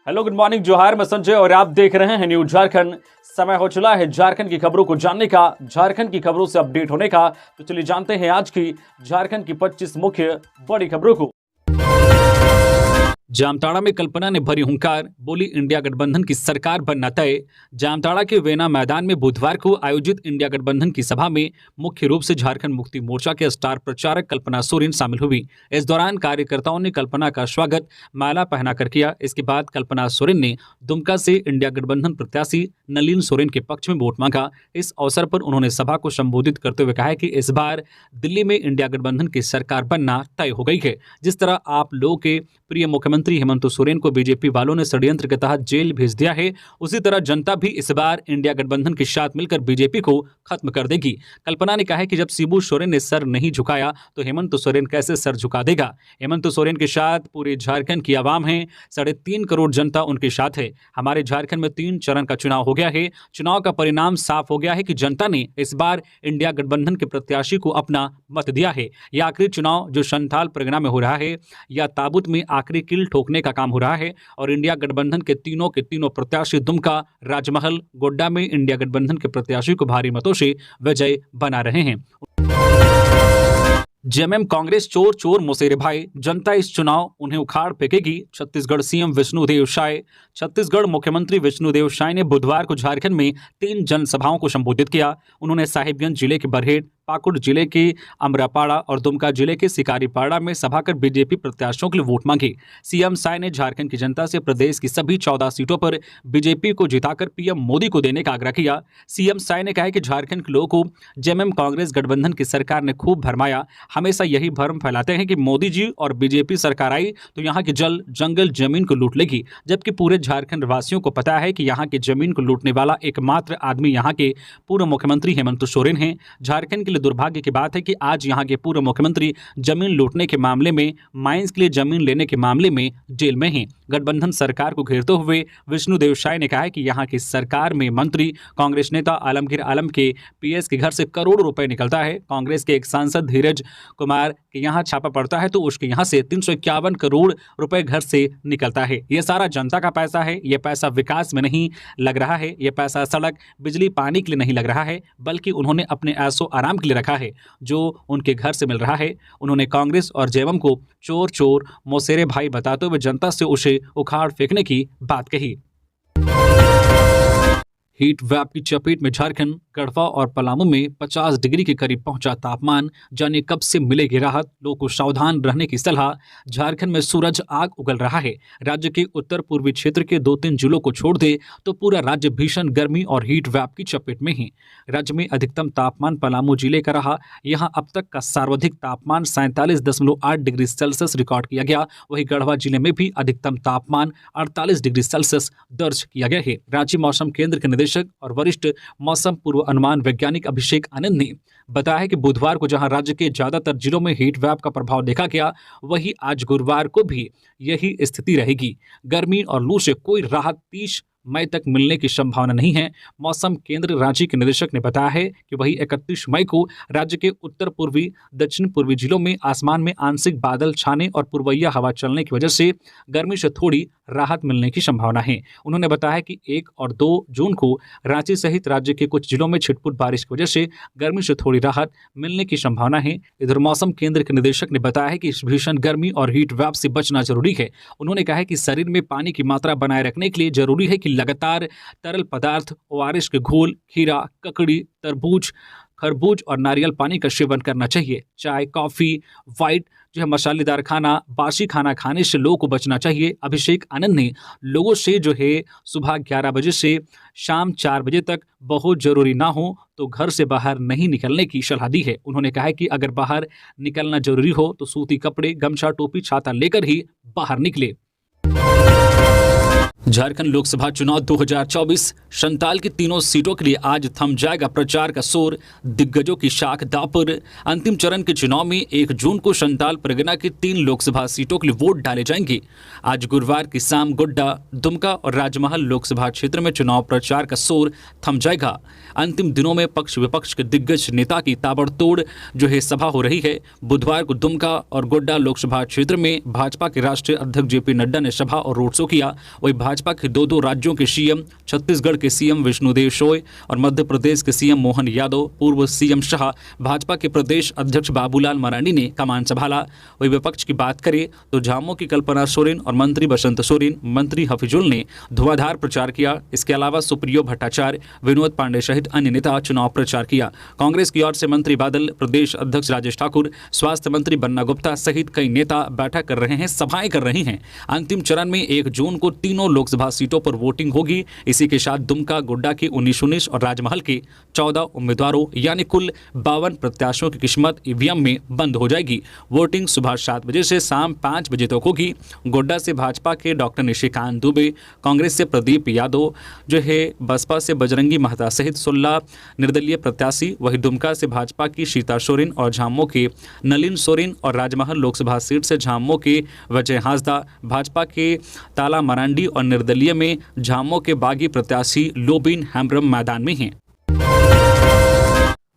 Hello, good morning, जोहार। मैं संजय और आप देख रहे हैं न्यूज झारखंड। समय हो चला है झारखंड की खबरों को जानने का, झारखंड की खबरों से अपडेट होने का। तो चलिए जानते हैं आज की झारखंड की 25 मुख्य बड़ी खबरों को। जामताड़ा में कल्पना ने भरी हुंकार, बोली इंडिया गठबंधन की सरकार बनना तय। जामताड़ा के वेना मैदान में बुधवार को आयोजित इंडिया गठबंधन की सभा में मुख्य रूप से झारखंड मुक्ति मोर्चा के स्टार प्रचारक कल्पना सोरेन शामिल हुई। इस दौरान कार्यकर्ताओं ने कल्पना का स्वागत माला पहनाकर किया। इसके बाद कल्पना सोरेन ने दुमका से इंडिया गठबंधन प्रत्याशी नलिन सोरेन के पक्ष में वोट मांगा। इस अवसर पर उन्होंने सभा को संबोधित करते हुए कहा कि इस बार दिल्ली में इंडिया गठबंधन की सरकार बनना तय हो गई है। जिस तरह आप लोगों के प्रिय मुख्यमंत्री हेमंत सोरेन को बीजेपी वालों ने षड्यंत्र के तहत जेल भेज दिया है, उसी तरह जनता भी इस बार इंडिया गठबंधन के साथ मिलकर बीजेपी को खत्म कर देगी। कल्पना ने कहा है कि जब शिबू सोरेन ने सर नहीं झुकाया तो हेमंत सोरेन कैसे सर झुका देगा। हेमंत सोरेन के साथ पूरे झारखंड की आवाम है, 3.5 करोड़ जनता उनके साथ है। हमारे झारखंड में 3 चरण का चुनाव हो गया है। चुनाव का परिणाम साफ हो गया है कि जनता ने इस बार इंडिया गठबंधन के प्रत्याशी को अपना मत दिया है। यह आखिरी चुनाव जो संथाल परगना में हो रहा है या ताबूत में आखिरी कील ठोकने का काम हो रहा है और इंडिया गठबंधन के तीनों प्रत्याशी दुमका, राजमहल, गोड्डा में इंडिया गठबंधन के प्रत्याशी को भारी मतों से विजय बना रहे हैं। जेएमएम कांग्रेस चोर चोर मोसेरे भाई, जनता इस चुनाव उन्हें उखाड़ फेंकेगी। छत्तीसगढ़ सीएम विष्णुदेव साय। छत्तीसगढ़ मुख्यमंत्री विष्णुदेव साय ने बुधवार को झारखंड में 3 जनसभाओं को संबोधित किया। उन्होंने साहिबगंज जिले के बरहेट, पाकुड़ जिले के अमरापाड़ा और दुमका जिले के सिकारीपाड़ा में सभा कर बीजेपी प्रत्याशियों के लिए वोट मांगे। सीएम साय ने झारखंड की जनता से प्रदेश की सभी 14 सीटों पर बीजेपी को जिताकर पीएम मोदी को देने का आग्रह किया। सीएम साय ने कहा कि झारखंड के लोगों को जेएमएम कांग्रेस गठबंधन की सरकार ने खूब भरमाया। हमेशा यही भ्रम फैलाते हैं कि मोदी जी और बीजेपी सरकार आई तो यहाँ की जल जंगल जमीन को लूट लेगी, जबकि पूरे झारखंड वासियों को पता है कि यहाँ की जमीन को लूटने वाला एकमात्र आदमी यहाँ के पूर्व मुख्यमंत्री हेमंत सोरेन हैं। झारखंड के लिए दुर्भाग्य की बात है कि आज यहाँ के पूर्व मुख्यमंत्री जमीन लूटने के मामले में, माइंस के लिए जमीन लेने के मामले में जेल में हैं। गठबंधन सरकार को घेरते हुए विष्णुदेव साय ने कहा है कि यहाँ की सरकार में मंत्री कांग्रेस नेता आलमगीर आलम के पीएस के घर से करोड़ों रुपए निकलता है। कांग्रेस के एक सांसद धीरज कुमार के यहाँ छापा पड़ता है तो उसके यहाँ से 351 करोड़ रुपए घर से निकलता है। ये सारा जनता का पैसा है। ये पैसा विकास में नहीं लग रहा है। ये पैसा सड़क, बिजली, पानी के लिए नहीं लग रहा है, बल्कि उन्होंने अपने ऐशो आराम के लिए रखा है जो उनके घर से मिल रहा है। उन्होंने कांग्रेस और जेएमएम को चोर चोर मोसेरे भाई बताते हुए जनता से उसे उखाड़ फेंकने की बात कही। हीट वेव की चपेट में झारखंड, गढ़वा और पलामू में 50 डिग्री के करीब पहुंचा तापमान। जाने कब से मिलेगी राहत, लोगों को सावधान रहने की सलाह। झारखंड में सूरज आग उगल रहा है। राज्य के उत्तर पूर्वी क्षेत्र के 2-3 जिलों को छोड़ दे तो पूरा राज्य भीषण गर्मी और हीट वेव की चपेट में है। राज्य में अधिकतम तापमान पलामू जिले का रहा। यहाँ अब तक का सर्वाधिक तापमान 47.8 डिग्री सेल्सियस रिकॉर्ड किया गया। वहीं गढ़वा जिले में भी अधिकतम तापमान 48 डिग्री सेल्सियस दर्ज किया गया है। रांची मौसम केंद्र के निदेशक और वरिष्ठ मौसम पूर्व अनुमान वैज्ञानिक अभिषेक आनंद ने बताया है कि बुधवार को जहां राज्य के ज्यादातर जिलों में हीट वेव का प्रभाव देखा गया, वहीं आज गुरुवार को भी यही स्थिति रहेगी। गर्मी और लू से कोई राहत 30 मई तक मिलने की संभावना नहीं है। मौसम केंद्र रांची के निदेशक ने बताया है कि वही 31 मई को राज्य के उत्तर पूर्वी, दक्षिण पूर्वी जिलों में आसमान में आंशिक बादल छाने और पूर्वइया हवा चलने की वजह से गर्मी से थोड़ी राहत मिलने की संभावना है। उन्होंने बताया कि 1 और 2 जून को रांची सहित राज्य के कुछ जिलों में छिटपुट बारिश की वजह से गर्मी से थोड़ी राहत मिलने की संभावना है। इधर मौसम केंद्र के निदेशक ने बताया है कि इस भीषण गर्मी और हीट वेव से बचना जरूरी है। उन्होंने कहा है कि शरीर में पानी की मात्रा बनाए रखने के लिए जरूरी है कि लगातार तरल पदार्थ, ओआरएस के घोल, खीरा, ककड़ी, तरबूज, खरबूज और नारियल पानी का सेवन करना चाहिए। चाय, कॉफी, व्हाइट जो है मसालेदार खाना, बासी खाना खाने से लोगों को बचना चाहिए। अभिषेक आनंद ने लोगों से जो है सुबह 11 बजे से शाम 4 बजे तक बहुत जरूरी ना हो तो घर से बाहर नहीं निकलने की सलाह दी है। उन्होंने कहा है कि अगर बाहर निकलना जरूरी हो तो सूती कपड़े, गमछा, टोपी, छाता लेकर ही बाहर निकले। झारखंड लोकसभा चुनाव 2024 संताल की तीनों सीटों के लिए आज थम जाएगा प्रचार का शोर। दिग्गजों की शाख दांव पर। अंतिम चरण के चुनाव में 1 जून को संताल परगना की 3 लोकसभा सीटों के लिए वोट डाले जाएंगे। आज गुरुवार की शाम गोड्डा, दुमका और राजमहल लोकसभा क्षेत्र में चुनाव प्रचार का शोर थम जाएगा। अंतिम दिनों में पक्ष विपक्ष के दिग्गज नेता की ताबड़तोड़ जो है सभा हो रही है। बुधवार को दुमका और गोड्डा लोकसभा क्षेत्र में भाजपा के राष्ट्रीय अध्यक्ष जेपी नड्डा ने सभा और रोड शो किया। वही भाजपा के दो राज्यों के सीएम, छत्तीसगढ़ के सीएम विष्णुदेव साय और मध्य प्रदेश के सीएम मोहन यादव, पूर्व सीएम शाह, भाजपा के प्रदेश अध्यक्ष बाबूलाल मरांडी ने कमान संभाला। वही विपक्ष की बात करें तो झामुमो की कल्पना सोरेन और मंत्री बसंत सोरेन, मंत्री हफीजुल ने धुआंधार प्रचार किया। इसके अलावा सुप्रियो भट्टाचार्य, विनोद पांडे सहित अन्य नेता चुनाव प्रचार किया। कांग्रेस की ओर से मंत्री बादल, प्रदेश अध्यक्ष राजेश ठाकुर, स्वास्थ्य मंत्री बन्ना गुप्ता सहित कई नेता बैठक कर रहे हैं, सभाएं कर रहे हैं। अंतिम चरण में 1 जून को तीनों लोकसभा सीटों पर वोटिंग होगी। इसी के साथ दुमका, गोड्डा के 19-19 और राजमहल के 14 उम्मीदवारों यानी कुल 52 प्रत्याशियों की किस्मत ईवीएम में बंद हो जाएगी। वोटिंग सुबह 7 बजे से शाम 5 बजे तक होगी। गोड्डा से भाजपा के डॉक्टर निशिकांत दुबे, कांग्रेस से प्रदीप यादव जो है, बसपा से बजरंगी महता सहित 16 निर्दलीय प्रत्याशी, वही दुमका से भाजपा की सीता सोरेन और झामुमो के नलिन सोरेन और राजमहल लोकसभा सीट से झामुमो के विजय हांसदा, भाजपा के ताला मरांडी और निर्दलीय में झामुमो के बागी प्रत्याशी लोबिन हेम्ब्रम मैदान में हैं।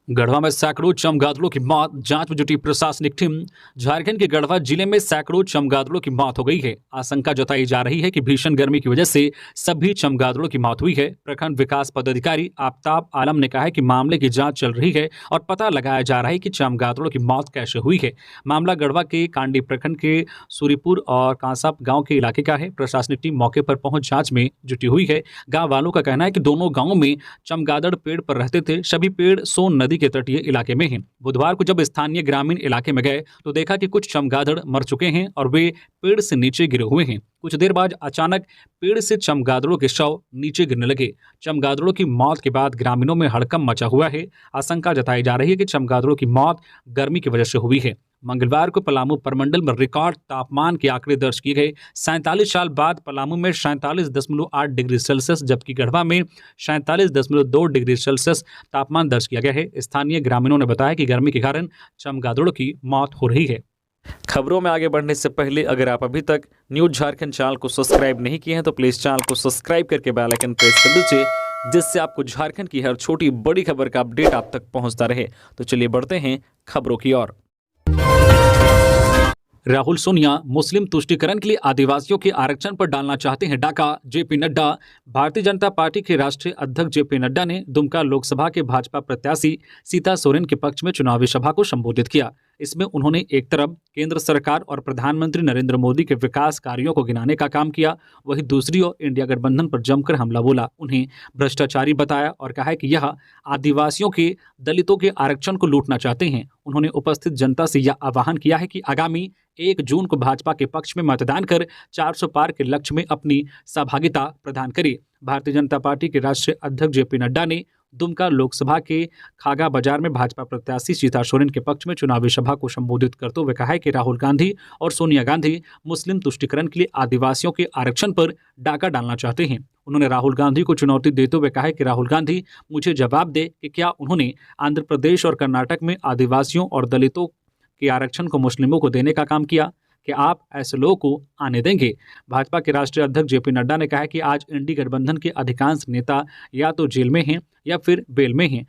गढ़वा में सैकड़ों चमगादड़ों की मौत, जांच में जुटी प्रशासनिक टीम। झारखंड के गढ़वा जिले में सैकड़ों चमगादड़ों की मौत हो गई है। आशंका जताई जा रही है कि भीषण गर्मी की वजह से सभी चमगादड़ों की मौत हुई है। प्रखंड विकास पदाधिकारी आफ्ताब आलम ने कहा है कि मामले की जांच चल रही है और पता लगाया जा रहा है कि चमगादड़ों की मौत कैसे हुई है। मामला गढ़वा के कांडी प्रखंड के सूरीपुर और कांसाप गाँव के इलाके का है। प्रशासनिक टीम मौके पर पहुंच जाँच में जुटी हुई है। गाँव वालों का कहना है कि दोनों गाँवों में चमगादड़ पेड़ पर रहते थे। सभी पेड़ सोन नदी के तटीय इलाके में हैं। बुधवार को जब स्थानीय ग्रामीण इलाके में गए तो देखा कि कुछ चमगादड़ मर चुके हैं और वे पेड़ से नीचे गिरे हुए हैं। कुछ देर बाद अचानक पेड़ से चमगादड़ों के शव नीचे गिरने लगे। चमगादड़ों की मौत के बाद ग्रामीणों में हड़कंप मचा हुआ है। आशंका जताई जा रही है कि चमगादड़ों की मौत गर्मी की वजह से हुई है। मंगलवार को पलामू प्रमंडल में रिकॉर्ड तापमान के आंकड़े दर्ज किए गए। 47 साल बाद पलामू में 47.8 डिग्री सेल्सियस जबकि गढ़वा में 47.2 डिग्री सेल्सियस तापमान दर्ज किया गया है। स्थानीय ग्रामीणों ने बताया कि गर्मी के कारण चमगादड़ों की मौत हो रही है। खबरों में आगे बढ़ने से पहले अगर आप अभी तक न्यूज झारखंड चैनल को सब्सक्राइब नहीं किए हैं तो प्लीज़ चैनल को सब्सक्राइब करके बेल आइकन प्रेस कर दीजिए, जिससे आपको झारखंड की हर छोटी बड़ी खबर का अपडेट आप तक पहुंचता रहे। तो चलिए बढ़ते हैं खबरों की ओर। राहुल सोनिया मुस्लिम तुष्टीकरण के लिए आदिवासियों के आरक्षण पर डालना चाहते हैं डाका। जेपी नड्डा। भारतीय जनता पार्टी के राष्ट्रीय अध्यक्ष जेपी नड्डा ने दुमका लोकसभा के भाजपा प्रत्याशी सीता सोरेन के पक्ष में चुनावी सभा को संबोधित किया। इसमें उन्होंने एक तरफ केंद्र सरकार और प्रधानमंत्री नरेंद्र मोदी के विकास कार्यों को गिनाने का काम किया, वहीं दूसरी ओर इंडिया गठबंधन पर जमकर हमला बोला, उन्हें भ्रष्टाचारी बताया और कहा कि यह आदिवासियों के, दलितों के आरक्षण को लूटना चाहते हैं। उन्होंने उपस्थित जनता से यह आह्वान किया है कि आगामी 1 जून को भाजपा के पक्ष में मतदान कर 400 पार के लक्ष्य में अपनी सहभागिता प्रदान करे। भारतीय जनता पार्टी के राष्ट्रीय अध्यक्ष जेपी नड्डा ने दुमका लोकसभा के खागा बाजार में भाजपा प्रत्याशी सीता सोरेन के पक्ष में चुनावी सभा को संबोधित करते हुए कहा है कि राहुल गांधी और सोनिया गांधी मुस्लिम तुष्टीकरण के लिए आदिवासियों के आरक्षण पर डाका डालना चाहते हैं। उन्होंने राहुल गांधी को चुनौती देते हुए कहा है कि राहुल गांधी मुझे जवाब दे कि क्या उन्होंने आंध्र प्रदेश और कर्नाटक में आदिवासियों और दलितों के आरक्षण को मुस्लिमों को देने का काम किया। कि आप ऐसे लोगों को आने देंगे। भाजपा के राष्ट्रीय अध्यक्ष जेपी नड्डा ने कहा कि आज इंडी गठबंधन के अधिकांश नेता या तो जेल में हैं या फिर बेल में हैं।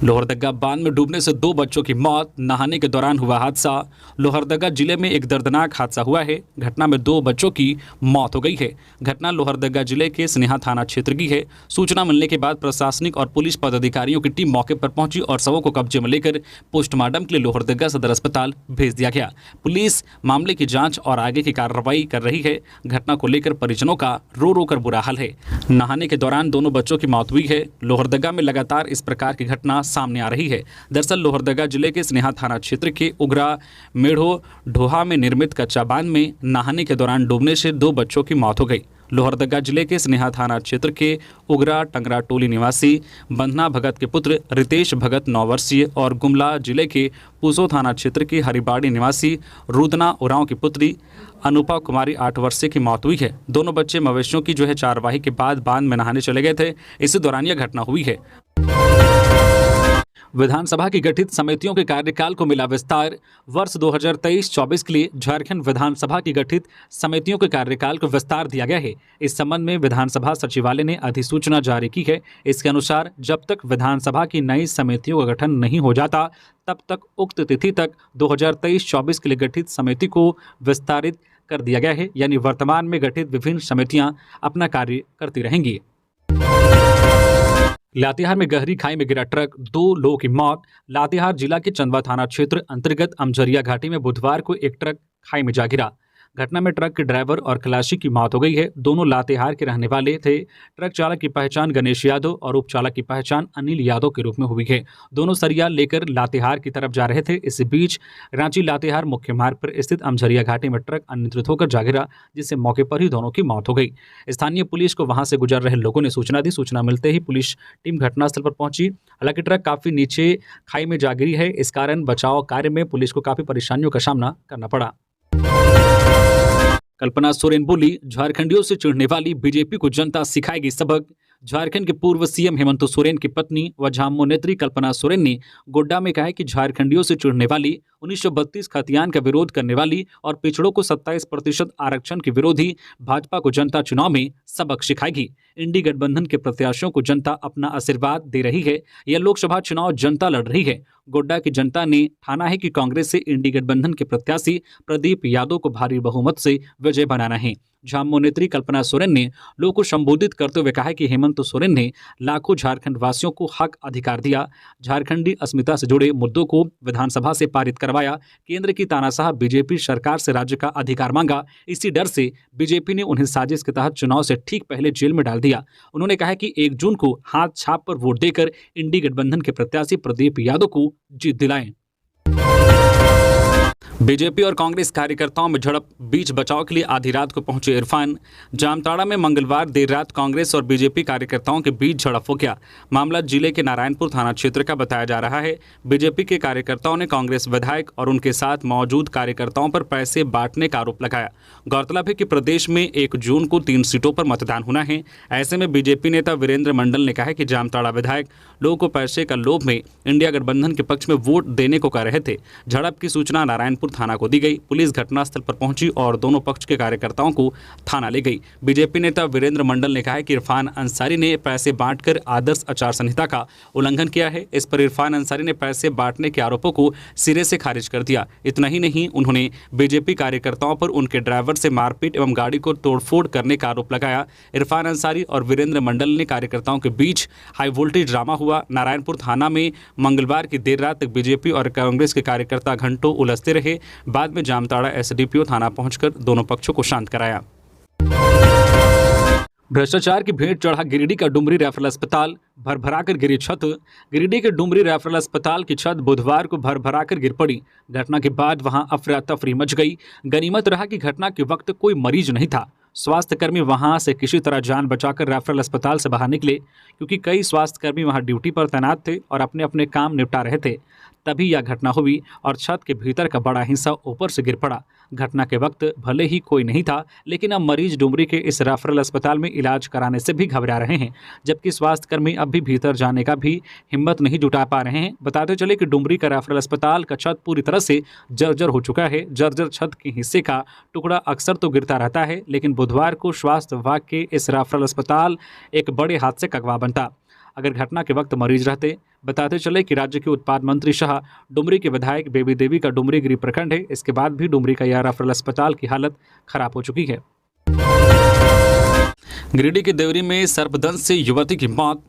लोहरदगा बांध में डूबने से 2 बच्चों की मौत, नहाने के दौरान हुआ हादसा। लोहरदगा जिले में एक दर्दनाक हादसा हुआ है। घटना में 2 बच्चों की मौत हो गई है। घटना लोहरदगा जिले के स्नेहा थाना क्षेत्र की है। सूचना मिलने के बाद प्रशासनिक और पुलिस पदाधिकारियों की टीम मौके पर पहुंची और शवों को कब्जे में लेकर पोस्टमार्टम के लिए लोहरदगा सदर अस्पताल भेज दिया गया। पुलिस मामले की जाँच और आगे की कार्रवाई कर रही है। घटना को लेकर परिजनों का रो रो कर बुरा हाल है। नहाने के दौरान दोनों बच्चों की मौत हुई है। लोहरदगा में लगातार इस प्रकार की घटना सामने आ रही है। दरअसल लोहरदगा जिले के स्नेहा थाना क्षेत्र के उगरा मेढ़ो ढोहा में निर्मित कच्चा बांध में नहाने के दौरान डूबने से 2 बच्चों की मौत हो गई। लोहरदगा जिले के स्नेहा थाना क्षेत्र के उगरा टंगरा टोली निवासी बंधना भगत के पुत्र रितेश भगत 9 वर्षीय और गुमला जिले के पूसो थाना क्षेत्र के हरिबाड़ी निवासी रुदना उरांव की पुत्री अनुपा कुमारी 8 वर्षीय की मौत हुई है। दोनों बच्चे मवेशियों की चारवाही के बाद बांध में नहाने चले गए थे। इसी दौरान यह घटना हुई है। विधानसभा की गठित समितियों के कार्यकाल को मिला विस्तार। वर्ष 2023-24 के लिए झारखंड विधानसभा की गठित समितियों के कार्यकाल को विस्तार दिया गया है। इस संबंध में विधानसभा सचिवालय ने अधिसूचना जारी की है। इसके अनुसार जब तक विधानसभा की नई समितियों का गठन नहीं हो जाता तब तक उक्त तिथि तक 2023-24 के लिए गठित समिति को विस्तारित कर दिया गया है, यानी वर्तमान में गठित विभिन्न समितियां अपना कार्य करती रहेंगी। लातेहार में गहरी खाई में गिरा ट्रक, 2 लोगों की मौत। लातेहार जिला के चंदवा थाना क्षेत्र अंतर्गत अमझरिया घाटी में बुधवार को एक ट्रक खाई में जा गिरा। घटना में ट्रक के ड्राइवर और खलासी की मौत हो गई है। दोनों लातेहार के रहने वाले थे। ट्रक चालक की पहचान गणेश यादव और उप चालक की पहचान अनिल यादव के रूप में हुई है। दोनों सरिया लेकर लातेहार की तरफ जा रहे थे। इस बीच रांची लातेहार मुख्य मार्ग पर स्थित अमझरिया घाटी में ट्रक अनियंत्रित होकर जा गिरा, जिससे मौके पर ही दोनों की मौत हो गई। स्थानीय पुलिस को वहां से गुजर रहे लोगों ने सूचना दी। सूचना मिलते ही पुलिस टीम घटनास्थल पर पहुंची। हालांकि ट्रक काफी नीचे खाई में जा गिरी है। इस कारण बचाव कार्य में पुलिस को काफी परेशानियों का सामना करना पड़ा। कल्पना सोरेन बोली, झारखंडियों से चिढ़ने वाली बीजेपी को जनता सिखाएगी सबक। झारखंड के पूर्व सीएम हेमंत सोरेन की पत्नी व झामुमो नेत्री कल्पना सोरेन ने गोड्डा में कहा है कि झारखंडियों से चिढ़ने वाली, 1932 खतियान का विरोध करने वाली और पिछड़ों को 27% आरक्षण के विरोधी भाजपा को जनता चुनाव में सबक सिखाएगी। इंडी गठबंधन के प्रत्याशियों को जनता अपना आशीर्वाद दे रही है। यह लोकसभा चुनाव जनता लड़ रही है। गोड्डा की जनता ने ठाना है कि कांग्रेस से इंडी गठबंधन के प्रत्याशी प्रदीप यादव को भारी बहुमत से विजय बनाना है। झामुमो नेत्री कल्पना सोरेन ने लोगों को संबोधित करते हुए कहा कि हेमंत सोरेन ने लाखों झारखंड वासियों को हक अधिकार दिया। झारखंडी अस्मिता से जुड़े मुद्दों को विधानसभा से पारित करवाया। केंद्र की तानाशाह बीजेपी सरकार से राज्य का अधिकार मांगा। इसी डर से बीजेपी ने उन्हें साजिश के तहत चुनाव से ठीक पहले जेल में डाल दिया। उन्होंने कहा कि 1 जून को हाथ छाप पर वोट देकर इंडी गठबंधन के प्रत्याशी प्रदीप यादव को जीत दिलाएं। बीजेपी और कांग्रेस कार्यकर्ताओं में झड़प, बीच बचाव के लिए आधी रात को पहुंचे इरफान। जामताड़ा में मंगलवार देर रात कांग्रेस और बीजेपी कार्यकर्ताओं के बीच झड़प हो गया। मामला जिले के नारायणपुर थाना क्षेत्र का बताया जा रहा है। बीजेपी के कार्यकर्ताओं ने कांग्रेस विधायक और उनके साथ मौजूद कार्यकर्ताओं पर पैसे बांटने का आरोप लगाया। गौरतलब है कि प्रदेश में 1 जून को 3 सीटों पर मतदान होना है। ऐसे में बीजेपी नेता वीरेंद्र मंडल ने कहा है कि जामताड़ा विधायक लोगों को पैसे का लोभ में इंडिया गठबंधन के पक्ष में वोट देने को कह रहे थे। झड़प की सूचना नारायणपुर थाना को दी गई। पुलिस घटनास्थल पर पहुंची और दोनों पक्ष के कार्यकर्ताओं को थाना ले गई। बीजेपी नेता वीरेंद्र मंडल ने कहा है कि इरफान अंसारी ने पैसे बांटकर आदर्श आचार संहिता का उल्लंघन किया है। इस पर इरफान अंसारी ने पैसे बांटने के आरोपों को सिरे से खारिज कर दिया। इतना ही नहीं, उन्होंने बीजेपी कार्यकर्ताओं पर उनके ड्राइवर से मारपीट एवं गाड़ी को तोड़फोड़ करने का आरोप लगाया। इरफान अंसारी और वीरेंद्र मंडल ने कार्यकर्ताओं के बीच हाई वोल्टेज ड्रामा हुआ। नारायणपुर थाना में मंगलवार की देर रात तक बीजेपी और कांग्रेस के कार्यकर्ता घंटों उलझते रहे। बाद में जामताड़ा एसडीपीओ थाना पहुंचकर दोनों पक्षों को शांत कराया। भ्रष्टाचार की भेंट चढ़ा गिरिडीह का डुमरी रेफरल अस्पताल, भरभराकर गिरी छत। गिरिडीह के डुमरी रेफरल अस्पताल की छत बुधवार को भरभराकर गिर पड़ी। घटना के बाद वहां अफरा तफरी मच गई। गनीमत रहा कि घटना के वक्त कोई मरीज नहीं था। स्वास्थ्यकर्मी वहां से किसी तरह जान बचाकर रेफरल अस्पताल से बाहर निकले, क्योंकि कई स्वास्थ्यकर्मी वहां ड्यूटी पर तैनात थे और अपने अपने काम निपटा रहे थे। तभी यह घटना हुई और छत के भीतर का बड़ा हिस्सा ऊपर से गिर पड़ा। घटना के वक्त भले ही कोई नहीं था, लेकिन अब मरीज डुमरी के इस रेफरल अस्पताल में इलाज कराने से भी घबरा रहे हैं, जबकि स्वास्थ्यकर्मी अब भी भीतर जाने का भी हिम्मत नहीं जुटा पा रहे हैं। बताते चले कि डुमरी का रेफरल अस्पताल का छत पूरी तरह से जर्जर हो चुका है। जर्जर छत के हिस्से का टुकड़ा अक्सर तो गिरता रहता है, लेकिन बुधवार को स्वास्थ्य विभाग के इस रेफरल अस्पताल एक बड़े हादसे का गवाह बनता अगर घटना के वक्त मरीज रहते। बताते चले कि राज्य के उत्पाद मंत्री शाह, डुमरी के विधायक बेबी देवी का डुमरी गिरी प्रखंड है। इसके बाद भी डुमरी का यह रेफरल अस्पताल की हालत खराब हो चुकी है। गिरिडीह के देवरी में सर्पदंश से युवती की मौत।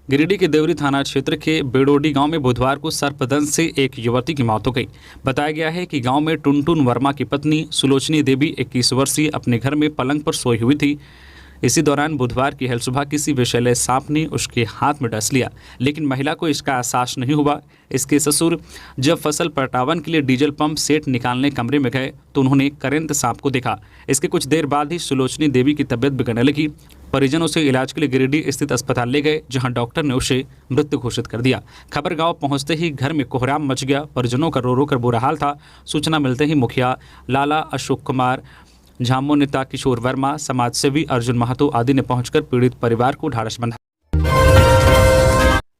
गिरिडीह के देवरी थाना क्षेत्र के बेड़ोडी गांव में बुधवार को सर्पदंश से एक युवती की मौत हो गई। बताया गया है कि गांव में टुनटुन वर्मा की पत्नी सुलोचनी देवी 21 वर्षीय अपने घर में पलंग पर सोई हुई थी। इसी दौरान बुधवार की हल सुबह किसी विषैले सांप ने उसके हाथ में डस लिया, लेकिन महिला को इसका एहसास नहीं हुआ। इसके ससुर जब फसल पटावन के लिए डीजल पंप सेट निकालने कमरे में गए तो उन्होंने करंट सांप को देखा। इसके कुछ देर बाद ही सुलोचनी देवी की तबीयत बिगड़ने लगी। परिजन उसे इलाज के लिए गिरिडीह स्थित अस्पताल ले गए, जहां डॉक्टर ने उसे मृत घोषित कर दिया। खबर गांव पहुंचते ही घर में कोहराम मच गया। परिजनों का रो रो कर बुरा हाल था। सूचना मिलते ही मुखिया लाला अशोक कुमार, झामुमो नेता किशोर वर्मा, समाजसेवी अर्जुन महतो आदि ने पहुंचकर पीड़ित परिवार को ढाढ़स बंधा।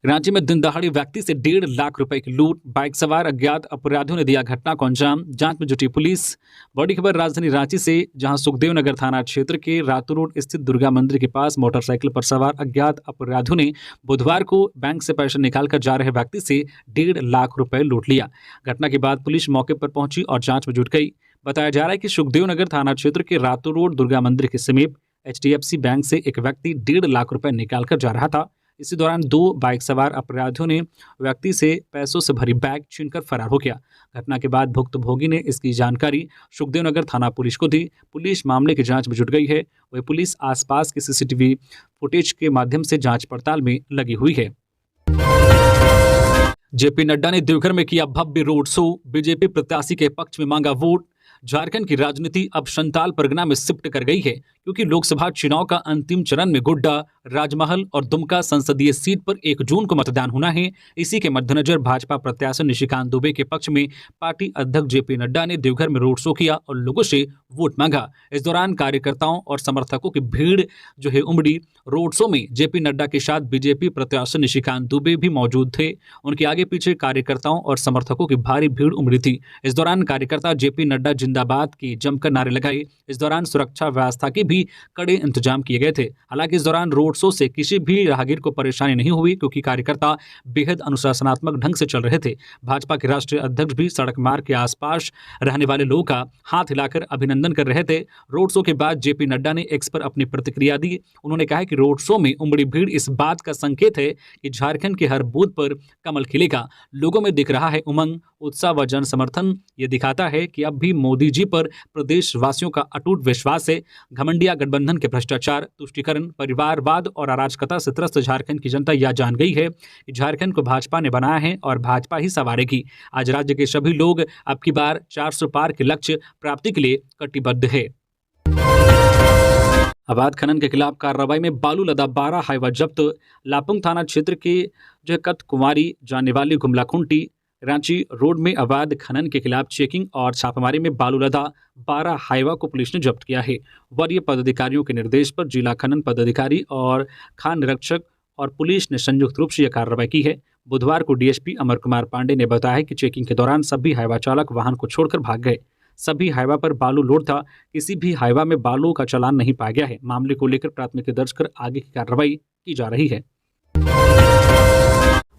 रांची में दिन दहाड़े व्यक्ति से 1.5 लाख रुपए की लूट, बाइक सवार अज्ञात अपराधियों ने दिया घटना को अंजाम। जांच में जुटी पुलिस। बड़ी खबर राजधानी रांची से, जहां सुखदेव नगर थाना क्षेत्र के रातू रोड स्थित दुर्गा मंदिर के पास मोटरसाइकिल पर सवार अज्ञात अपराधियों ने बुधवार को बैंक से पैसे निकालकर जा रहे व्यक्ति से 1.5 लाख रुपए लूट लिया। घटना के बाद पुलिस मौके पर पहुंची और जांच में जुट गई। बताया जा रहा है कि सुखदेव नगर थाना क्षेत्र के रातू रोड दुर्गा मंदिर के समीप HDFC बैंक से एक व्यक्ति 1.5 लाख रुपए निकालकर जा रहा था। इसी दौरान 2 बाइक सवार अपराधियों ने व्यक्ति से पैसों से भरी बैग छीनकर फरार हो गया। घटना के बाद भुक्तभोगी ने इसकी जानकारी सुखदेव नगर थाना पुलिस को दी। पुलिस मामले की जांच में जुट गई है। वही पुलिस आसपास के CCTV फुटेज के माध्यम से जांच पड़ताल में लगी हुई है। JP नड्डा ने देवघर में किया भव्य रोड शो, बीजेपी प्रत्याशी के पक्ष में मांगा वोट। झारखंड की राजनीति अब संताल परगना में शिफ्ट कर गई है, क्योंकि लोकसभा चुनाव का अंतिम चरण में गोड्डा, राजमहल और दुमका संसदीय सीट पर 1 जून को मतदान होना है। इसी के मद्देनजर भाजपा प्रत्याशी निशिकांत दुबे के पक्ष में पार्टी अध्यक्ष JP नड्डा ने देवघर में रोड शो किया और लोगों से वोट मांगा। इस दौरान कार्यकर्ताओं और समर्थकों की भीड़ उमड़ी। रोड शो में JP नड्डा के साथ बीजेपी प्रत्याशी निशिकांत दुबे भी मौजूद थे। उनके आगे पीछे कार्यकर्ताओं और समर्थकों की भारी भीड़ उमड़ी थी। इस दौरान कार्यकर्ता JP नड्डा जिंदाबाद की जमकर नारे लगाए। इस दौरान सुरक्षा व्यवस्था के भी कड़े इंतजाम किए गए थे। हालांकि इस दौरान रोड शो से किसी भी राहगीर को परेशानी नहीं हुई, क्योंकि कार्यकर्ता बेहद अनुशासनात्मक ढंग से चल रहे थे। भाजपा के राष्ट्रीय अध्यक्ष भी सड़क मार्ग के आसपास रहने वाले लोगों का हाथ हिलाकर अभिनंदन कर रहे थे। रोड शो के बाद JP नड्डा ने X पर अपनी प्रतिक्रिया दी। उन्होंने कहा कि रोड शो में उमड़ी भीड़ इस बात का संकेत है कि झारखंड के हर बूथ पर कमल खिलेगा। लोगों में दिख रहा है उमंग, उत्साह व जन समर्थन। ये दिखाता है कि अब भी मोदी जी पर प्रदेशवासियों का अटूट विश्वास है। घमंडिया गठबंधन के भ्रष्टाचार, तुष्टीकरण, परिवारवाद और अराजकता से त्रस्त झारखंड की जनता यह जान गई है कि झारखंड को भाजपा ने बनाया है और भाजपा ही संवारेगी। आज राज्य के सभी लोग अब की बार 400 पार के लक्ष्य प्राप्ति के लिए कटिबद्ध है। अवैध खनन के खिलाफ कार्रवाई में बालू लदा 12 हाईवा जब्त। लापुंग थाना क्षेत्र के कत कुमारी जाने वाली गुमला खुंटी रांची रोड में अवैध खनन के खिलाफ चेकिंग और छापेमारी में बालू लदा 12 हाईवा को पुलिस ने जब्त किया है। वरीय पदाधिकारियों के निर्देश पर जिला खनन पदाधिकारी और खान निरीक्षक और पुलिस ने संयुक्त रूप से यह कार्रवाई की है। बुधवार को DSP अमर कुमार पांडे ने बताया कि चेकिंग के दौरान सभी हाईवा चालक वाहन को छोड़कर भाग गए। सभी हाईवा पर बालू लोड था। किसी भी हाईवा में बालू का चालान नहीं पाया गया है। मामले को लेकर प्राथमिकी दर्ज कर आगे की कार्रवाई की जा रही है।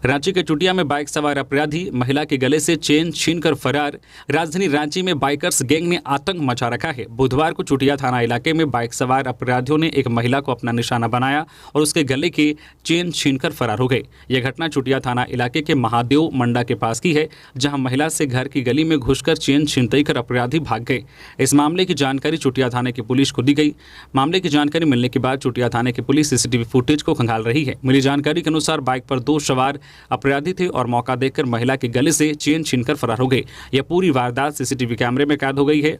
रांची के चुटिया में बाइक सवार अपराधी महिला के गले से चेन छीनकर फरार। राजधानी रांची में बाइकर्स गैंग ने आतंक मचा रखा है। बुधवार को चुटिया थाना इलाके में बाइक सवार अपराधियों ने एक महिला को अपना निशाना बनाया और उसके गले की चेन छीनकर फरार हो गए। यह घटना चुटिया थाना इलाके के महादेव मंडा के पास की है, जहां महिला से घर की गली में घुसकर चेन छीनते कर अपराधी भाग गए। इस मामले की जानकारी चुटिया थाने की पुलिस को दी गई। मामले की जानकारी मिलने के बाद चुटिया थाने की पुलिस CCTV फुटेज को खंगाल रही है। मिली जानकारी के अनुसार बाइक पर 2 सवार अपराधी थे और मौका देखकर महिला के गले से चेन छीनकर फरार हो गए। यह पूरी वारदात CCTV कैमरे में कैद हो गई है।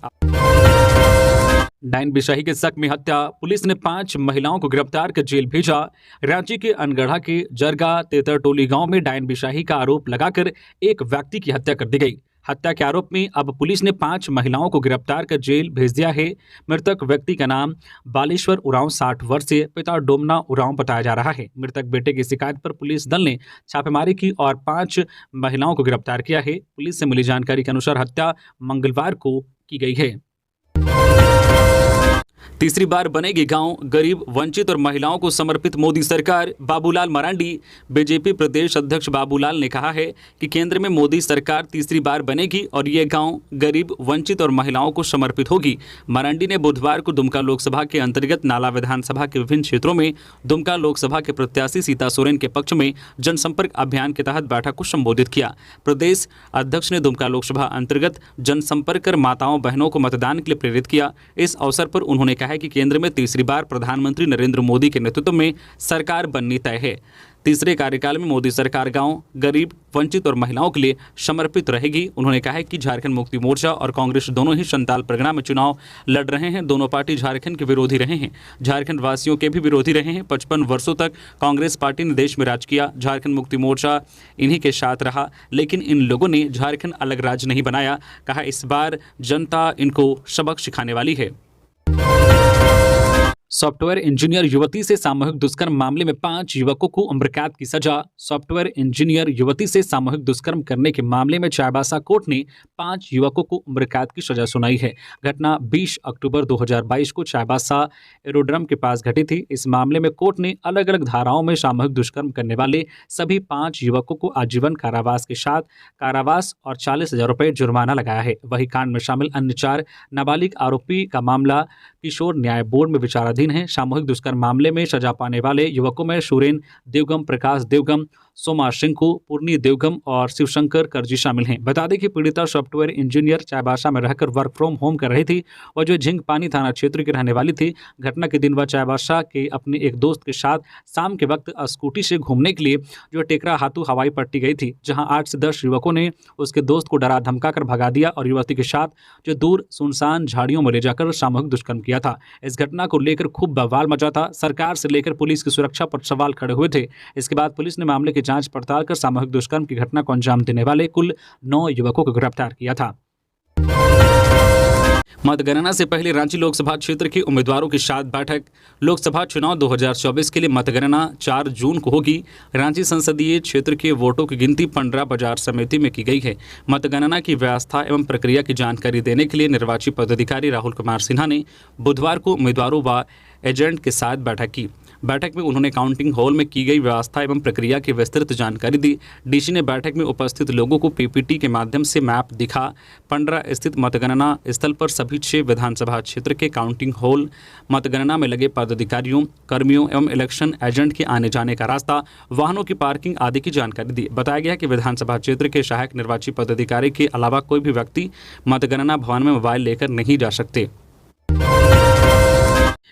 डायन बिशाही के शक में हत्या, पुलिस ने 5 महिलाओं को गिरफ्तार कर जेल भेजा। रांची के अनगढ़ा के जरगा तेतरटोली गांव में डायन बिशाही का आरोप लगाकर एक व्यक्ति की हत्या कर दी गई। हत्या के आरोप में अब पुलिस ने 5 महिलाओं को गिरफ्तार कर जेल भेज दिया है। मृतक व्यक्ति का नाम बालेश्वर उरांव 60 वर्षीय, पिता डोमना उरांव बताया जा रहा है। मृतक बेटे की शिकायत पर पुलिस दल ने छापेमारी की और 5 महिलाओं को गिरफ्तार किया है। पुलिस से मिली जानकारी के अनुसार हत्या मंगलवार को की गई है। तीसरी बार बनेगी गांव, गरीब, वंचित और महिलाओं को समर्पित मोदी सरकार। बाबूलाल मरांडी। बीजेपी प्रदेश अध्यक्ष बाबूलाल ने कहा है कि केंद्र में मोदी सरकार तीसरी बार बनेगी और ये गांव गरीब, वंचित और महिलाओं को समर्पित होगी। मरांडी ने बुधवार को दुमका लोकसभा के अंतर्गत नाला विधानसभा के विभिन्न क्षेत्रों में दुमका लोकसभा के प्रत्याशी सीता सोरेन के पक्ष में जनसंपर्क अभियान के तहत बैठक को संबोधित किया। प्रदेश अध्यक्ष ने दुमका लोकसभा अंतर्गत जनसंपर्क कर माताओं बहनों को मतदान के लिए प्रेरित किया। इस अवसर पर उन्होंने कहा कि केंद्र में तीसरी बार प्रधानमंत्री नरेंद्र मोदी के नेतृत्व में सरकार बननी तय है। तीसरे कार्यकाल में मोदी सरकार गांव, गरीब, वंचित और महिलाओं के लिए समर्पित रहेगी। उन्होंने कहा कि झारखंड मुक्ति मोर्चा और कांग्रेस दोनों ही संताल परगना में चुनाव लड़ रहे हैं। दोनों पार्टी झारखंड के विरोधी रहे हैं, झारखंड वासियों के भी विरोधी रहे हैं। 55 वर्षों तक कांग्रेस पार्टी ने देश में राज किया। झारखंड मुक्ति मोर्चा इन्हीं के साथ रहा, लेकिन इन लोगों ने झारखंड अलग राज्य नहीं बनाया। कहा इस बार जनता इनको सबक सिखाने वाली है। सॉफ्टवेयर इंजीनियर युवती से सामूहिक दुष्कर्म मामले में 5 युवकों को उम्रकैद की सजा। सॉफ्टवेयर इंजीनियर युवती से सामूहिक दुष्कर्म करने के मामले में चाईबासा कोर्ट ने 5 युवकों को उम्रकैद की सजा सुनाई है। घटना 20 अक्टूबर 2022 को चाईबासा एरोड्रम के पास घटी थी। इस मामले में कोर्ट ने अलग अलग धाराओं में सामूहिक दुष्कर्म करने वाले सभी 5 युवकों को आजीवन कारावास के साथ कारावास और 40,000 रुपये जुर्माना लगाया है। वही कांड में शामिल अन्य 4 नाबालिग आरोपी का मामला किशोर न्याय बोर्ड में विचाराधीन है। सामूहिक दुष्कर्म मामले में सजा पाने वाले युवकों में सुरेन देवगम, प्रकाश देवगम, सोमा सिंह, पूर्णी देवगम और शिवशंकर करजी शामिल हैं। बता दें कि पीड़िता सॉफ्टवेयर इंजीनियर चाईबासा में रहकर वर्क फ्रॉम होम कर रही थी और जो झिंग पानी थाना क्षेत्र की रहने वाली थी। घटना के दिन वह चाईबासा के अपने एक दोस्त के साथ शाम के वक्त स्कूटी से घूमने के लिए जो टेकरा हाथू हवाई पट्टी गई थी, जहां 8 से 10 युवकों ने उसके दोस्त को डरा धमका कर भगा दिया और युवती के साथ जो दूर सुनसान झाड़ियों में ले जाकर सामूहिक दुष्कर्म किया था। इस घटना को लेकर खूब बवाल मचा था। सरकार से लेकर पुलिस की सुरक्षा पर सवाल खड़े हुए थे। इसके बाद पुलिस ने मामले की जांच पड़ताल कर सामूहिक दुष्कर्म की घटना को अंजाम देने वाले कुल 9 युवकों को गिरफ्तार किया था। मतगणना से पहले रांची लोकसभा क्षेत्र के उम्मीदवारों की 7 बैठक। लोकसभा चुनाव 2024 के लिए मतगणना 4 जून को होगी। रांची संसदीय क्षेत्र के वोटों की गिनती पंडरा बाजार समिति में की गई है। मतगणना की व्यवस्था एवं प्रक्रिया की जानकारी देने के लिए निर्वाची पदाधिकारी राहुल कुमार सिन्हा ने बुधवार को उम्मीदवारों व एजेंट के साथ बैठक की। बैठक में उन्होंने काउंटिंग हॉल में की गई व्यवस्था एवं प्रक्रिया की विस्तृत जानकारी दी। डीसी ने बैठक में उपस्थित लोगों को पीपीटी के माध्यम से मैप दिखा। पंडरा स्थित मतगणना स्थल पर सभी 6 विधानसभा क्षेत्र के काउंटिंग हॉल, मतगणना में लगे पदाधिकारियों, कर्मियों एवं इलेक्शन एजेंट के आने जाने का रास्ता, वाहनों की पार्किंग आदि की जानकारी दी। बताया गया कि विधानसभा क्षेत्र के सहायक निर्वाची पदाधिकारी के अलावा कोई भी व्यक्ति मतगणना भवन में मोबाइल लेकर नहीं जा सकते।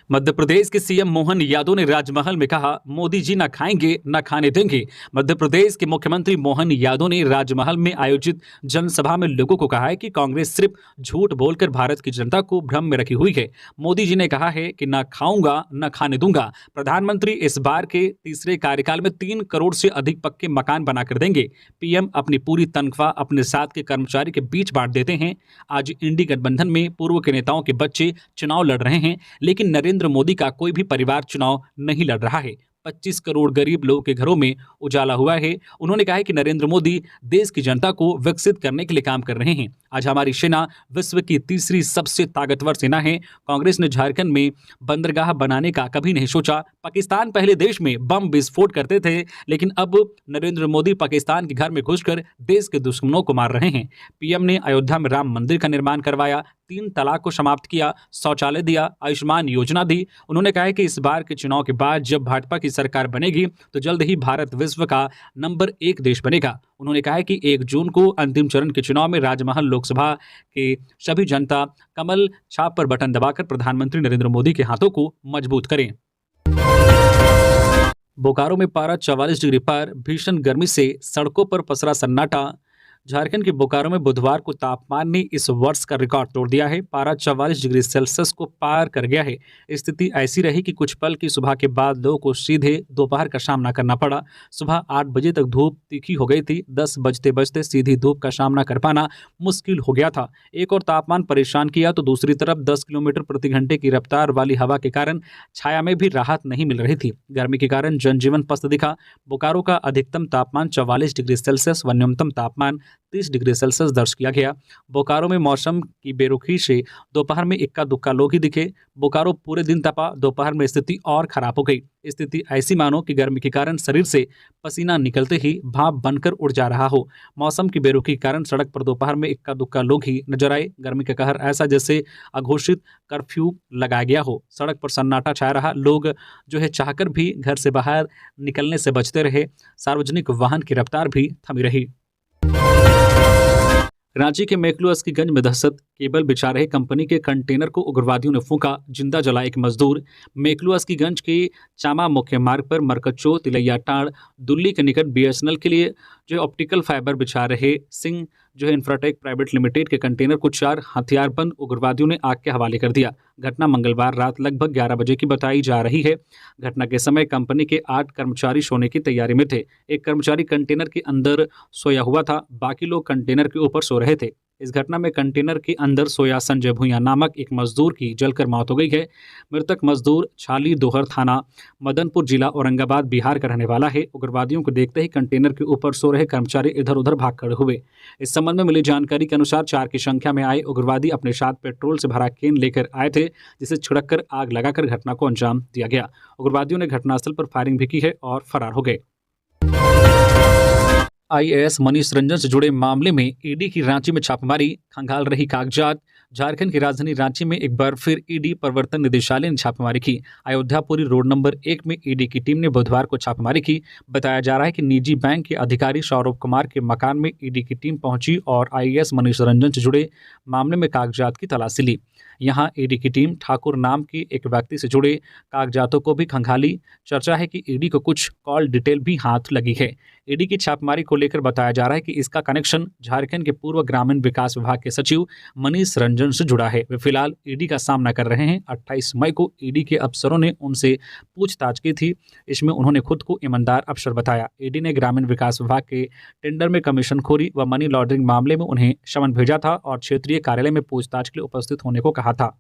मध्य प्रदेश के सीएम मोहन यादव ने राजमहल में कहा, मोदी जी न खाएंगे न खाने देंगे। मध्य प्रदेश के मुख्यमंत्री मोहन यादव ने राजमहल में आयोजित जनसभा में लोगों को कहा है कि कांग्रेस सिर्फ झूठ बोलकर भारत की जनता को भ्रम में रखी हुई है। मोदी जी ने कहा है कि न खाऊंगा न खाने दूंगा। प्रधानमंत्री इस बार के तीसरे कार्यकाल में 3 करोड़ से अधिक पक्के मकान बनाकर देंगे। पीएम अपनी पूरी तनख्वाह अपने साथ के कर्मचारी के बीच बांट देते हैं। आज इंडी गठबंधन में पूर्व के नेताओं के बच्चे चुनाव लड़ रहे हैं, लेकिन नरेंद्र मोदी का कोई भी परिवार चुनाव नहीं लड़ रहा है। 25 करोड़ गरीब लोगों के घरों में उजाला हुआ है। उन्होंने कहा है कि नरेंद्र मोदी देश की जनता को विकसित करने के लिए काम कर रहे हैं। आज हमारी सेना विश्व की तीसरी सबसे ताकतवर सेना है। कांग्रेस ने झारखंड में बंदरगाह बनाने का कभी नहीं सोचा। पाकिस्तान पहले देश में बम विस्फोट करते थे, लेकिन अब नरेंद्र मोदी पाकिस्तान के घर में घुसकर देश के दुश्मनों को मार रहे हैं। पीएम ने अयोध्या में राम मंदिर का निर्माण करवाया, 3 तलाक को समाप्त किया, शौचालय दिया, आयुष्मान योजना दी। उन्होंने कहा है कि इस बार के चुनाव के बाद जब भाजपा की सरकार बनेगी तो जल्द ही भारत विश्व का नंबर 1 देश बनेगा। उन्होंने कहा है कि 1 जून को अंतिम चरण के चुनाव में राजमहल लोकसभा के सभी जनता कमल छाप पर बटन दबाकर प्रधानमंत्री नरेंद्र मोदी के हाथों को मजबूत करें। बोकारो में पारा 44 डिग्री पर, भीषण गर्मी से सड़कों पर पसरा सन्नाटा। झारखंड के बोकारो में बुधवार को तापमान ने इस वर्ष का रिकॉर्ड तोड़ दिया है। पारा 44 डिग्री सेल्सियस को पार कर गया है। स्थिति ऐसी रही कि कुछ पल की सुबह के बाद लोगों को सीधे दोपहर का सामना करना पड़ा। सुबह 8 बजे तक धूप तीखी हो गई थी। 10 बजते बजते सीधी धूप का सामना कर पाना मुश्किल हो गया था। एक और तापमान परेशान किया तो दूसरी तरफ 10 किलोमीटर प्रति घंटे की रफ्तार वाली हवा के कारण छाया में भी राहत नहीं मिल रही थी। गर्मी के कारण जनजीवन पस्त दिखा। बोकारो का अधिकतम तापमान 44 डिग्री सेल्सियस व न्यूनतम तापमान 30 डिग्री सेल्सियस दर्ज किया गया। बोकारो में मौसम की बेरुखी से दोपहर में इक्का दुक्का लोग ही दिखे। बोकारो पूरे दिन तपा, दोपहर में स्थिति और खराब हो गई। स्थिति ऐसी मानो कि गर्मी के कारण शरीर से पसीना निकलते ही भाप बनकर उड़ जा रहा हो। मौसम की बेरुखी के कारण सड़क पर दोपहर में इक्का दुक्का लोग ही नजर आए। गर्मी का कहर ऐसा जैसे अघोषित कर्फ्यू लगाया गया हो। सड़क पर सन्नाटा छाया रहा। लोग जो है चाहकर भी घर से बाहर निकलने से बचते रहे। सार्वजनिक वाहन की रफ्तार भी थमी रही। रांची के मेकलू अस्कीगंज में दहशत, केबल बिछा रहे कंपनी के कंटेनर को उग्रवादियों ने फूंका, जिंदा जला एक मजदूर। मेकलू अस्कीगंज के चामा मुख्य मार्ग पर मरकच्चो तिलैयाटाड़ दुल्ली के निकट बीएसएनएल के लिए जो ऑप्टिकल फाइबर बिछा रहे सिंह जो है इंफ्राटेक प्राइवेट लिमिटेड के कंटेनर को 4 हथियारबंद उग्रवादियों ने आग के हवाले कर दिया। घटना मंगलवार रात लगभग 11 बजे की बताई जा रही है। घटना के समय कंपनी के 8 कर्मचारी सोने की तैयारी में थे। एक कर्मचारी कंटेनर के अंदर सोया हुआ था, बाकी लोग कंटेनर के ऊपर सो रहे थे। इस घटना में कंटेनर के अंदर सोया संजय भूंया नामक एक मजदूर की जलकर मौत हो गई है। मृतक मजदूर छाली दोहर थाना मदनपुर जिला औरंगाबाद बिहार का रहने वाला है। उग्रवादियों को देखते ही कंटेनर के ऊपर सो रहे कर्मचारी इधर उधर भाग खड़े हुए। इस संबंध में मिली जानकारी के अनुसार 4 की संख्या में आए उग्रवादी अपने साथ पेट्रोल से भरा केन लेकर आए थे, जिसे छिड़ककर आग लगाकर घटना को अंजाम दिया गया। उग्रवादियों ने घटनास्थल पर फायरिंग भी की है और फरार हो गए। आईएएस मनीष रंजन से जुड़े मामले में ईडी की रांची में छापेमारी, खंगाल रही कागजात। झारखंड की राजधानी रांची में एक बार फिर ईडी प्रवर्तन निदेशालय ने छापेमारी की। अयोध्यापुरी रोड नंबर 1 में ईडी की टीम ने बुधवार को छापेमारी की। बताया जा रहा है कि निजी बैंक के अधिकारी सौरभ कुमार के मकान में ईडी की टीम पहुंची और आईएएस मनीष रंजन से जुड़े मामले में कागजात की तलाशी ली। यहां ईडी की टीम ठाकुर नाम के एक व्यक्ति से जुड़े कागजातों को भी खंगाली। चर्चा है कि ईडी को कुछ कॉल डिटेल भी हाथ लगी है। ईडी की छापेमारी को लेकर बताया जा रहा है कि इसका कनेक्शन झारखंड के पूर्व ग्रामीण विकास विभाग के सचिव मनीष रंजन से जुड़ा है। वे फिलहाल ईडी का सामना कर रहे हैं। 28 मई को ईडी के अफसरों ने उनसे पूछताछ की थी। इसमें उन्होंने खुद को ईमानदार अफसर बताया। ईडी ने ग्रामीण विकास विभाग के टेंडर में कमीशनखोरी व मनी लॉन्ड्रिंग मामले में उन्हें समन भेजा था और क्षेत्रीय कार्यालय में पूछताछ के लिए उपस्थित होने को कहा था।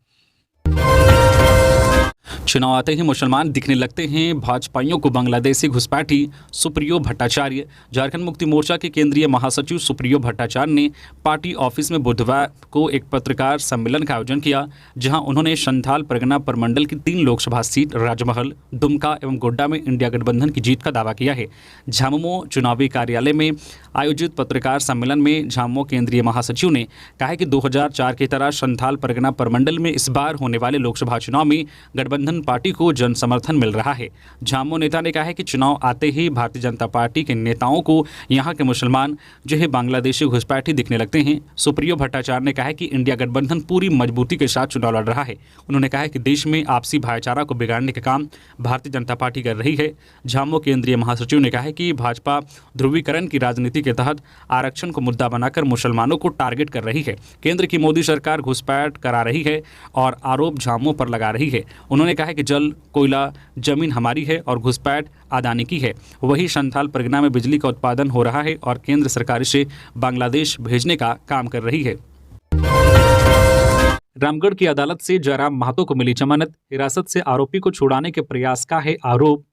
चुनाव आते ही मुसलमान दिखने लगते हैं भाजपाइयों को बांग्लादेशी घुसपैठी सुप्रियो भट्टाचार्य। झारखंड मुक्ति मोर्चा के केंद्रीय महासचिव सुप्रियो भट्टाचार्य ने पार्टी ऑफिस में बुधवार को एक पत्रकार सम्मेलन का आयोजन किया, जहां उन्होंने संथाल परगना प्रमंडल की 3 लोकसभा सीट राजमहल, दुमका एवं गोड्डा में इंडिया गठबंधन की जीत का दावा किया है। झामुमो चुनावी कार्यालय में आयोजित पत्रकार सम्मेलन में झामुमो केंद्रीय महासचिव ने कहा कि 2004 की तरह संथाल परगना प्रमंडल में इस बार होने वाले लोकसभा चुनाव में गठबंधन पार्टी को जन समर्थन मिल रहा है। झामुमो नेता ने कहा है कि चुनाव आते ही भारतीय जनता पार्टी के नेताओं को यहां के मुसलमान जो है बांग्लादेशी घुसपैठी दिखने लगते हैं। सुप्रियो भट्टाचार्य ने कहा है कि इंडिया गठबंधन पूरी मजबूती के साथ चुनाव लड़ रहा है। उन्होंने कहा है कि देश में आपसी भाईचारा को बिगाड़ने का काम भारतीय जनता पार्टी कर रही है। झामुमो केंद्रीय महासचिव ने कहा है कि भाजपा ध्रुवीकरण की राजनीति के तहत आरक्षण को मुद्दा बनाकर मुसलमानों को टारगेट कर रही है। केंद्र की मोदी सरकार घुसपैठ करा रही है और आरोप झामुमो पर लगा रही है। उन्होंने कहा है कि जल, कोयला, जमीन हमारी है और घुसपैठ अदानी की है। वही संथाल परगना में बिजली का उत्पादन हो रहा है और केंद्र सरकार इसे बांग्लादेश भेजने का काम कर रही है। रामगढ़ की अदालत से जयराम महतो को मिली जमानत, हिरासत से आरोपी को छुड़ाने के प्रयास का है आरोप।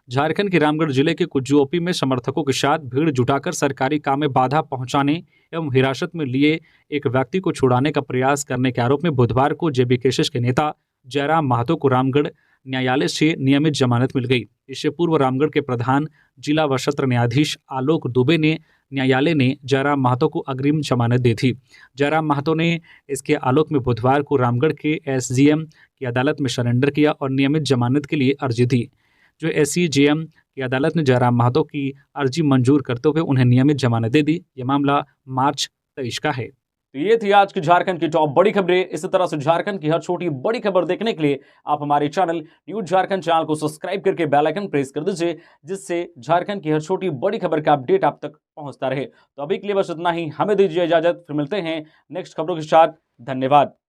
झारखंड के रामगढ़ जिले के कुज्जुओपी में समर्थकों के साथ भीड़ जुटाकर सरकारी काम में बाधा पहुंचाने एवं हिरासत में लिए एक व्यक्ति को छुड़ाने का प्रयास करने के आरोप में बुधवार को जेबी केसेस के नेता जयराम महतो को रामगढ़ न्यायालय से नियमित जमानत मिल गई। इससे पूर्व रामगढ़ के प्रधान जिला व सत्र न्यायाधीश आलोक दुबे ने न्यायालय ने जयराम महतो को अग्रिम जमानत दी थी। जयराम महतो ने इसके आलोक में बुधवार को रामगढ़ के एसजीएम की अदालत में सरेंडर किया और नियमित जमानत के लिए अर्जी दी। जो एससीजेएम की अदालत ने जयराम महतो की अर्जी मंजूर करते हुए उन्हें नियमित जमानत दे दी। यह मामला मार्च 23 का है। तो ये थी आज की झारखंड की टॉप बड़ी खबरें। इसी तरह से झारखंड की हर छोटी बड़ी खबर देखने के लिए आप हमारे चैनल न्यूज झारखंड चैनल को सब्सक्राइब करके बेल आइकन प्रेस कर दीजिए, जिससे झारखंड की हर छोटी बड़ी खबर का अपडेट आप तक पहुंचता रहे। तो अभी के लिए बस इतना ही, हमें दीजिए इजाजत, फिर मिलते हैं नेक्स्ट खबरों के साथ। धन्यवाद।